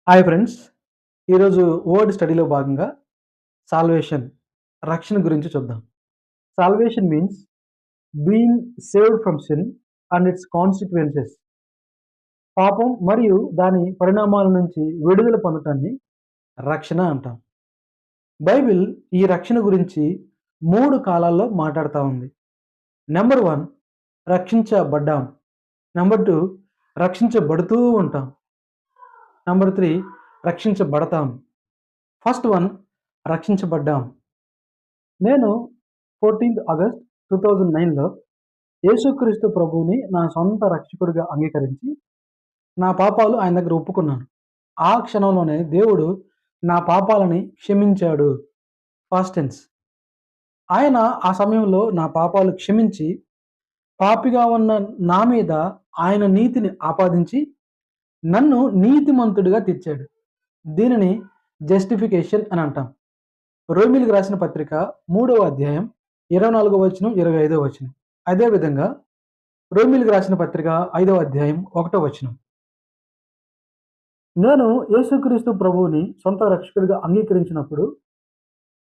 Hi friends. ఈరోజు word స్టడీలో భాగంగా సాల్వేషన్ రక్షణ గురించి చూద్దాం. Salvation means being saved from sin and it's consequences. పాపం మరియు దాని పరిణామాల నుంచి విడుదల పొందటాన్ని రక్షణ అంటాం. బైబిల్ ఈ రక్షణ గురించి 3 కాలాల్లో మాట్లాడుతా ఉంది. నెంబర్ 1 రక్షించబడ్డాం. నెంబర్ 2 రక్షించబడుతూ ఉంటాం. నంబర్ 3 రక్షించబడతాం. ఫస్ట్ వన్ రక్షించబడ్డాం. నేను 14th ఆగస్ట్ 2009లో యేసుక్రీస్తు ప్రభువుని నా సొంత రక్షకుడిగా అంగీకరించి, నా పాపాలు ఆయన దగ్గర ఒప్పుకున్నాను. ఆ క్షణంలోనే దేవుడు నా పాపాలని క్షమించాడు. Past tense. ఆయన ఆ సమయంలో నా పాపాలు క్షమించి, పాపిగా ఉన్న నా మీద ఆయన నీతిని ఆపాదించి, నన్ను నీతిమంతుడిగా తీర్చాడు. దీనిని జస్టిఫికేషన్ అని అంటాం. రోమీయులకు రాసిన పత్రిక 3వ అధ్యాయం 24వ వచనం, 25వ వచనం. అదేవిధంగా రోమీయులకు రాసిన పత్రిక 5వ అధ్యాయం 1వ వచనం. నేను యేసుక్రీస్తు ప్రభువుని సొంత రక్షకుడిగా అంగీకరించినప్పుడు,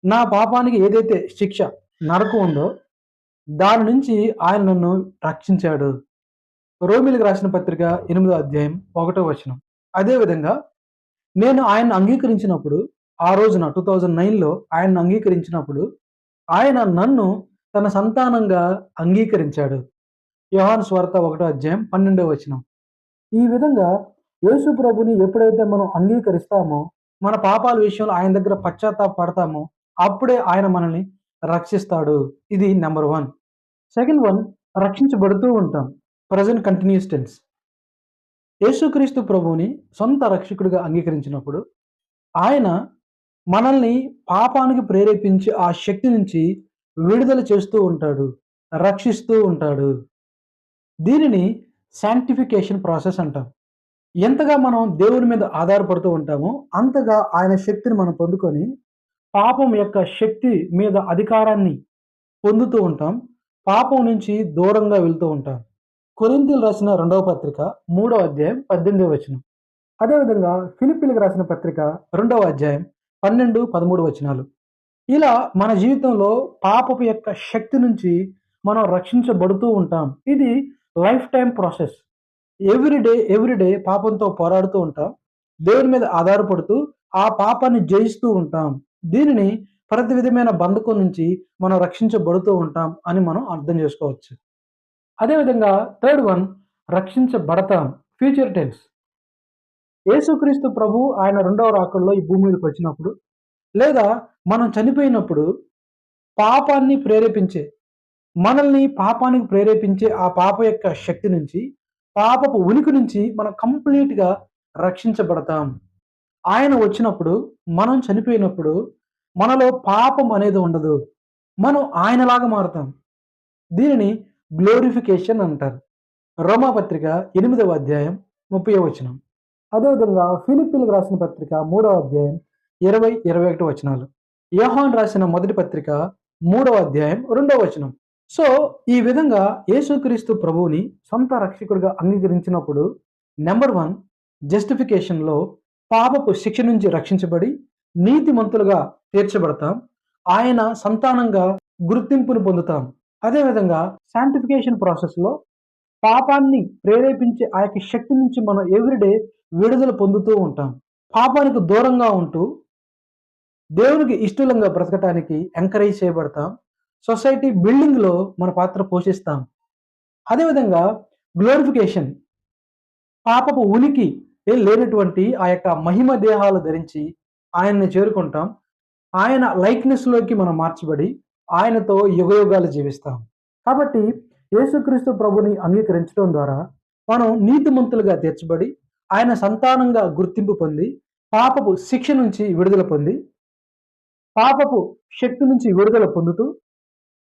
నా పాపానికి ఏదైతే శిక్ష నరకం ఉందో దాని నుంచి ఆయన నన్ను రక్షించాడు. రోమీయులకు రాసిన పత్రిక 8వ అధ్యాయం 1వ వచనం. అదేవిధంగా నేను ఆయన్ని అంగీకరించినప్పుడు, ఆ రోజున 2009లో ఆయన్ని అంగీకరించినప్పుడు, ఆయన నన్ను తన సంతానంగా అంగీకరించాడు. యోహాను సువార్త 1వ అధ్యాయం 12వ వచనం. ఈ విధంగా యేసు ప్రభుని ఎప్పుడైతే మనం అంగీకరిస్తామో, మన పాపాల విషయంలో ఆయన దగ్గర పశ్చాత్తాపడతామో, అప్పుడే ఆయన మనల్ని రక్షిస్తాడు. ఇది నెంబర్ 1. సెకండ్ వన్ రక్షించబడుతూ ఉంటాం. Present continuous tense. యేసుక్రీస్తు ప్రభువుని సొంత రక్షకుడిగా అంగీకరించినప్పుడు, ఆయన మనల్ని పాపానికి ప్రేరేపించి ఆ శక్తి నుంచి విడుదల చేస్తూ ఉంటాడు, రక్షిస్తూ ఉంటాడు. దీనిని శాంక్టిఫికేషన్ ప్రాసెస్ అంటాం. ఎంతగా మనం దేవుని మీద ఆధారపడుతూ ఉంటామో, అంతగా ఆయన శక్తిని మనం పొందుకొని, పాపం యొక్క శక్తి మీద అధికారాన్ని పొందుతూ ఉంటాం. పాపం నుంచి దూరంగా వెళ్తూ ఉంటాం. కొరింథీయులకు రాసిన 2వ పత్రిక 3వ అధ్యాయం 18వ వచనం. అదేవిధంగా ఫిలిప్పీలకు రాసిన పత్రిక 2వ అధ్యాయం 12, 13 వచనాలు. ఇలా మన జీవితంలో పాపపు యొక్క శక్తి నుంచి మనం రక్షించబడుతూ ఉంటాం. ఇది life time process. Every day పాపంతో పోరాడుతూ ఉంటాం. దేవుని మీద ఆధారపడుతూ ఆ పాపాన్ని జయిస్తూ ఉంటాం. దీనిని ప్రతి విధమైన బంధకం నుంచి మనం రక్షించబడుతూ ఉంటాం అని మనం అర్థం చేసుకోవచ్చు. అదేవిధంగా థర్డ్ వన్ రక్షించబడతాం. Future tense. యేసుక్రీస్తు ప్రభు ఆయన 2వ రాకడలో ఈ భూమి మీదకి వచ్చినప్పుడు, లేదా మనం చనిపోయినప్పుడు, పాపాన్ని ప్రేరేపించే, మనల్ని పాపానికి ప్రేరేపించే ఆ పాప యొక్క శక్తి నుంచి, పాపపు ఉనికి నుంచి మనం కంప్లీట్‌గా రక్షించబడతాం. ఆయన వచ్చినప్పుడు, మనం చనిపోయినప్పుడు, మనలో పాపం అనేది ఉండదు. మనం ఆయనలాగా మారుతాం. దీనిని గ్లోరిఫికేషన్ అంటారు. రోమాపత్రిక 8వ అధ్యాయం 30వ వచనం. అదేవిధంగా ఫిలిప్పీలకు రాసిన పత్రిక 3వ అధ్యాయం 20, 21 వచనాలు. యోహాను రాసిన మొదటి పత్రిక 3వ అధ్యాయం 2వ వచనం. సో ఈ విధంగా యేసుక్రీస్తు ప్రభువుని సొంత రక్షకుడిగా అంగీకరించినప్పుడు, నెంబర్ 1 జస్టిఫికేషన్‌లో పాపపు శిక్ష నుంచి రక్షించబడి నీతిమంతులుగా తీర్చబడతాం. ఆయన సంతానంగా గుర్తింపును పొందుతాం. అదేవిధంగా శాంటిఫికేషన్ ప్రాసెస్‌లో పాపాన్ని ప్రేరేపించే ఆ యొక్క శక్తి నుంచి మనం ఎవ్రీడే విడుదల పొందుతూ ఉంటాం. పాపానికి దూరంగా ఉంటూ దేవునికి ఇష్టలంగా బ్రతకటానికి ఎంకరేజ్ చేయబడతాం. సొసైటీ బిల్డింగ్‌లో మన పాత్ర పోషిస్తాం. అదేవిధంగా గ్లోరిఫికేషన్, పాపపు ఉనికి లేనటువంటి ఆ యొక్క మహిమ దేహాలు ధరించి ఆయన్ని చేరుకుంటాం. ఆయన లైక్‌నెస్‌లోకి మనం మార్చబడి ఆయనతో యుగయుగాలు జీవిస్తాం. కాబట్టి యేసుక్రీస్తు ప్రభుని అంగీకరించడం ద్వారా మనం నీతిమంతులుగా తీర్చబడి, ఆయన సంతానంగా గుర్తింపు పొంది, పాపపు శిక్ష నుంచి విడుదల పొంది, పాపపు శక్తి నుంచి విడుదల పొందుతూ,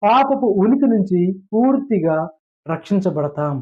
పాపపు ఉనికి నుంచి పూర్తిగా రక్షించబడతాం.